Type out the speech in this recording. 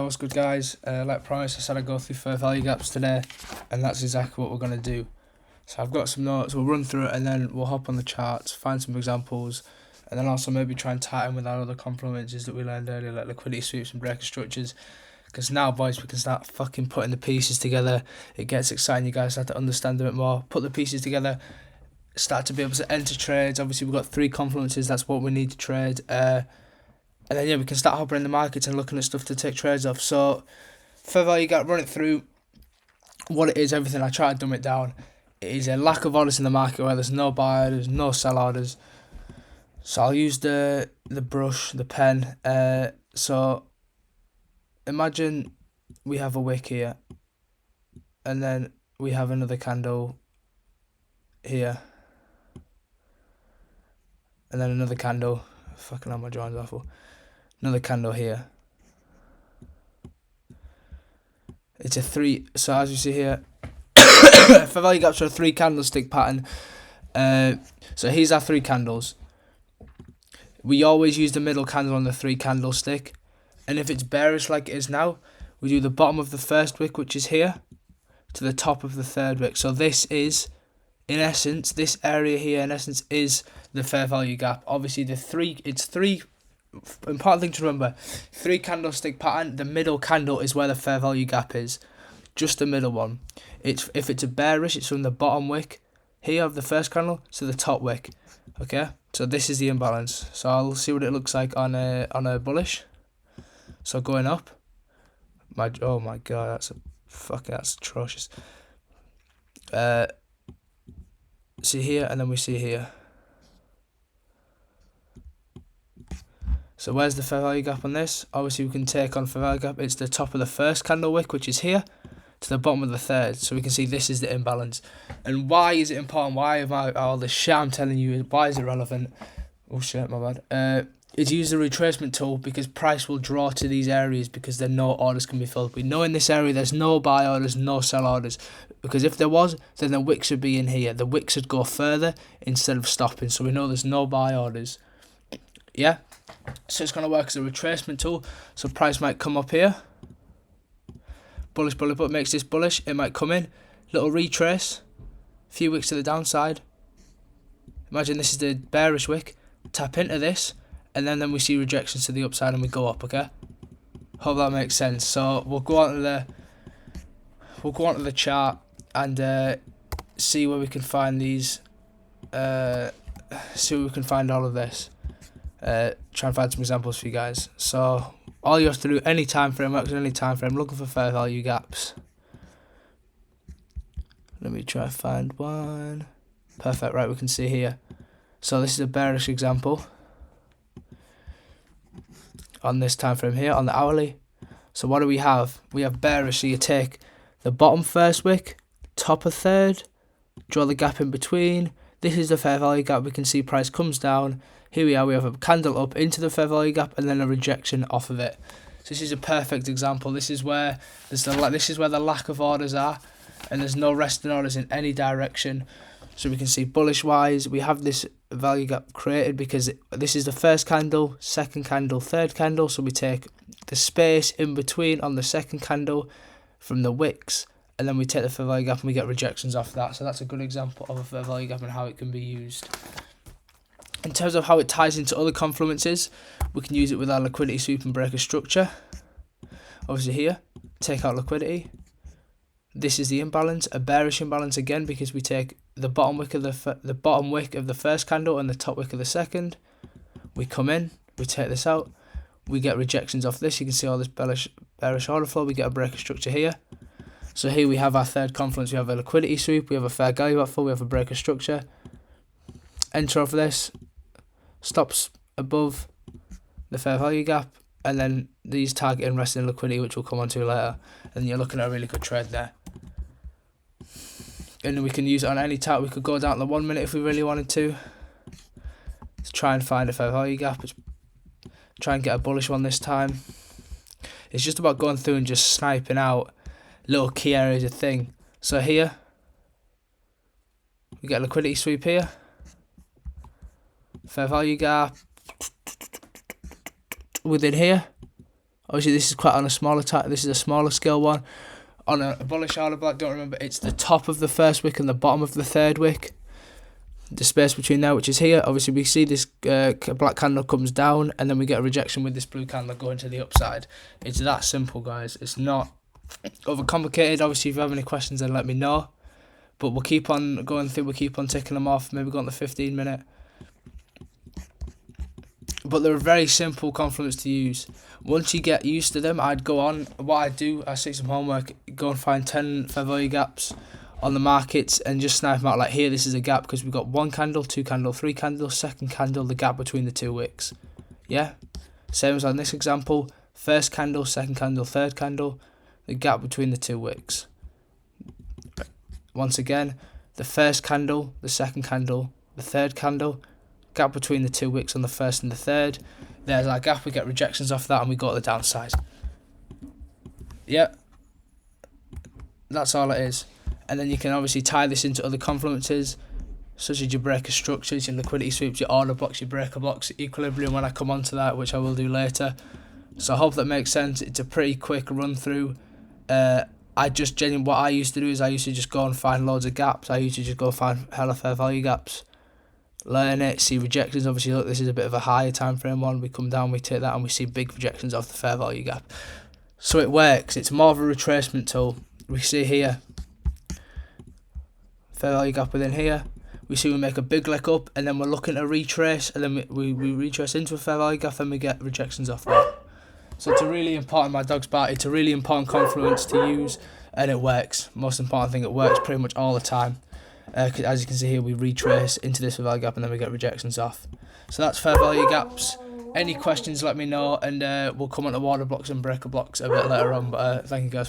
What's good, guys? Like promised, I said I'd go through fair value gaps today, and that's exactly what we're going to do. So I've got some notes, we'll run through it, and then we'll hop on the charts, find some examples, and then also maybe try and tie in with our other complementers that we learned earlier, like liquidity sweeps and breaker structures. Because now, boys, we can start fucking putting the pieces together. It gets exciting, you guys start to understand a bit more, put the pieces together, start to be able to enter trades. Obviously, we've got 3 complementers, that's what we need to trade. And then, yeah, we can start hopping in the markets and looking at stuff to take trades off. So, fair value gap, run it through what it is, everything. I try to dumb it down. It is a lack of orders in the market where there's no buy orders, no sell orders. So, I'll use the brush, the pen. So, imagine we have a wick here. And then we have another candle here. And then another candle. Fucking hell, my drawing's awful. Another candle here. It's a 3. So as you see here, fair value gaps are a 3 candlestick pattern. So here's our 3 candles. We always use the middle candle on the 3 candlestick. And if it's bearish like it is now, we do the bottom of the first wick, which is here, to the top of the third wick. So this is, in essence, this area here, in essence, is the fair value gap. Obviously, it's 3. Important thing to remember: 3 candlestick pattern. The middle candle is where the fair value gap is, just the middle one. If it's a bearish, it's from the bottom wick here of the first candle to the top wick. Okay, so this is the imbalance. So I'll see what it looks like on a bullish. So going up, oh my god, that's atrocious. See here, and then we see here. So where's the fair value gap on this? Obviously, we can take on fair value gap. It's the top of the first candle wick, which is here, to the bottom of the third. So we can see this is the imbalance. And why is it important? Why am I all this shit I'm telling you? Why is it relevant? Oh shit, my bad. It's use the retracement tool because price will draw to these areas because there no orders can be filled. We know in this area there's no buy orders, no sell orders. Because if there was, then the wicks would be in here. The wicks would go further instead of stopping. So we know there's no buy orders. Yeah? So it's going to work as a retracement tool. So price might come up here. Bullish, bullish, but makes this bullish. It might come in. Little retrace. A few wicks to the downside. Imagine this is the bearish wick. Tap into this. And then we see rejections to the upside and we go up, okay? Hope that makes sense. So we'll go on to the chart and see where we can find these. See where we can find all of this. Try and find some examples for you guys. So all you have to do, any time frame, works in any time frame, looking for fair value gaps. Let me try and find one. Perfect, right, we can see here. So this is a bearish example on this time frame here, on the hourly. So what do we have? We have bearish, so you take the bottom first wick, top of third, draw the gap in between. This is the fair value gap. We can see price comes down. Here we are, we have a candle up into the fair value gap and then a rejection off of it. So this is a perfect example. This is where the lack of orders are, and there's no resting orders in any direction. So we can see bullish wise, we have this value gap created because this is the first candle, second candle, third candle. So we take the space in between on the second candle from the wicks, and then we take the fair value gap and we get rejections off that. So that's a good example of a fair value gap and how it can be used. In terms of how it ties into other confluences, we can use it with our liquidity sweep and breaker structure. Obviously here, take out liquidity. This is the imbalance, a bearish imbalance again, because we take the bottom wick of the first candle and the top wick of the second. We come in, we take this out, we get rejections off this. You can see all this bearish order flow. We get a breaker structure here. So here we have our third confluence. We have a liquidity sweep, we have a fair value gap fill, we have a breaker structure. Enter off this, stops above the fair value gap, and then these target and resting liquidity, which we'll come on to later, and you're looking at a really good trade there. And we can use it on any chart. We could go down to the 1 minute if we really wanted to try and find a fair value gap. Try and get a bullish one this time. It's just about going through and just sniping out little key areas of thing. So here we get a liquidity sweep here, fair value gap within here Obviously, this is quite on a smaller this is a smaller scale one. On a bullish order block, don't remember, it's the top of the first wick and the bottom of the third wick. The space between there, which is here. Obviously, we see this black candle comes down, and then we get a rejection with this blue candle going to the upside. It's that simple, guys. It's not overcomplicated. Obviously, if you have any questions, then let me know. But we'll keep on going through. We'll keep on ticking them off. Maybe go on the 15-minute. But they're very simple confluence to use. Once you get used to them, I'd go on. What I do, I see some homework. Go and find 10 fair value gaps on the markets and just snipe them out. Like here, this is a gap because we've got 1 candle, 2 candle, 3 candles, second candle, the gap between the 2 wicks. Yeah, same as on this example. First candle, second candle, third candle, the gap between the 2 wicks. Once again, the first candle, the second candle, the third candle, gap between the 2 wicks on the first and the third. There's our gap. We get rejections off that, and we go to the downside. Yeah, that's all it is. And then you can obviously tie this into other confluences, such as your breaker structures, your liquidity sweeps, your order blocks, your breaker blocks, equilibrium when I come on to that, which I will do later. So I hope that makes sense. It's a pretty quick run through. What I used to do is I used to just go and find loads of gaps. I used to just go find hella fair value gaps, learn it, see rejections. Obviously, look, this is a bit of a higher time frame one. We come down, we take that, and we see big rejections off the fair value gap. So it works. It's more of a retracement tool. We see here, fair value gap within here. We see we make a big leg up, and then we're looking to retrace, and then we retrace into a fair value gap, and we get rejections off that. So it's a really important, my dog's bark, it's a really important confluence to use, and it works. Most important thing, it works pretty much all the time. As you can see here, we retrace into this fair value gap, and then we get rejections off. So that's fair value gaps. Any questions, let me know, and we'll come on to water blocks and breaker blocks a bit later on. But thank you guys.